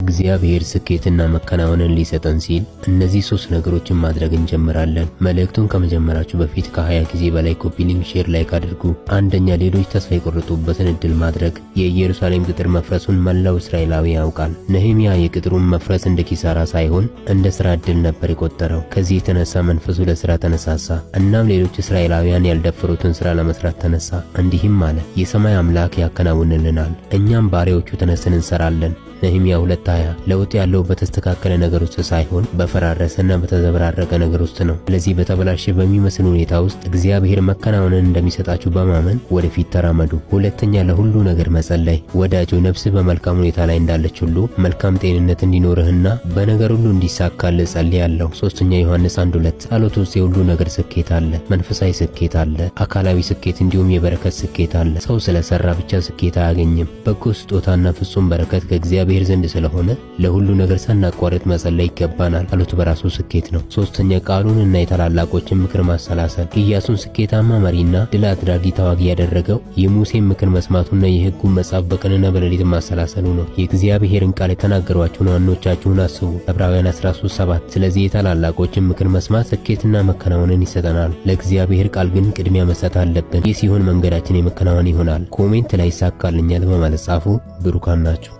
እግዚአብሔር ስኬትና መከናወንን ሊሰጠን ሲል እነዚህ 3 ነገሮችን ማድረግ እንጀምራለን። መልእክቱን ከመጀመራችሁ በፊት ከ20 ጊዜ በላይ ኮፒ ሊንክ፣ ሼር፣ ላይክ አድርጉ። አንደኛ፣ ሌሎች ተስፋ የቆረጡበትን እድል ማድረግ። የኢየሩሳሌም ቅጥር መፍረሱን መላው እስራኤላዊ ያውቃል። ነህምያ የቅጥሩን መፍረስ እንደ ኪሳራ ሳይሆን እንደ ሥራ እድል ነበር የቆጠረው። ከዚህ የተነሳ መንፈሱ ለሥራ ተነሳሳ። እናም ሌሎች እስራኤላውያን ያልደፈሩትን ሥራ ለመስራት ተነሳ። እንዲህም አለ፣ የሰማይ አምላክ ያከናውንልናል፣ እኛም ባሪያዎቹ ተነስተን እንሰራለን። ነህምያ 2:20 ለውጥ ያለው በተስተካከለ ነገር ውስጥ ሳይሆን በፈራረሰና በተዘበራረቀ ነገር ውስጥ ነው። ስለዚህ በተበላሸ በሚመስል ሁኔታ ውስጥ እግዚአብሔር መከናወንን እንደሚሰጣችሁ በማመን ወደፊት ተራመዱ። ሁለተኛ፣ ለሁሉ ነገር መጸለይ። ወዳጆ፣ ነፍስህ በመልካም ሁኔታ ላይ እንዳለች ሁሉ መልካም ጤንነት እንዲኖርህና በነገር ሁሉ እንዲሳካልህ ጸልያለሁ። ሶስተኛ፣ ዮሐንስ 1:2 ጸሎት ውስጥ የሁሉ ነገር ስኬት አለ። መንፈሳዊ ስኬት አለ፣ አካላዊ ስኬት እንዲሁም የበረከት ስኬት አለ። ሰው ስለሰራ ብቻ ስኬት አያገኝም። በጎ ስጦታና ፍጹም በረከት ከእግዚአብሔር ዘንድ ስለሆነ ለሁሉ ነገር ሳናቋርጥ መጸለይ ይገባናል። ጸሎት በራሱ ስኬት ነው። ሶስተኛ፣ ቃሉንና የታላላቆችን ምክር ማሰላሰል። ኢያሱን ስኬታማ መሪና ድል አድራጊ ተዋጊ ያደረገው የሙሴን ምክር መስማቱና የሕጉን መጽሐፍ በቀንና በሌሊት ማሰላሰሉ ነው። የእግዚአብሔርን ቃል የተናገሯችሁን ዋኖቻችሁን አስቡ። ዕብራውያን 13:7 ስለዚህ የታላላቆችን ምክር መስማት ስኬትና መከናወንን ይሰጠናል። ለእግዚአብሔር ቃል ግን ቅድሚያ መስጠት አለብን። ይህ ሲሆን መንገዳችን የመከናወን ይሆናል። ኮሜንት ላይ ይሳካልኛል በማለት ጻፉ። ብሩካን ናችሁ።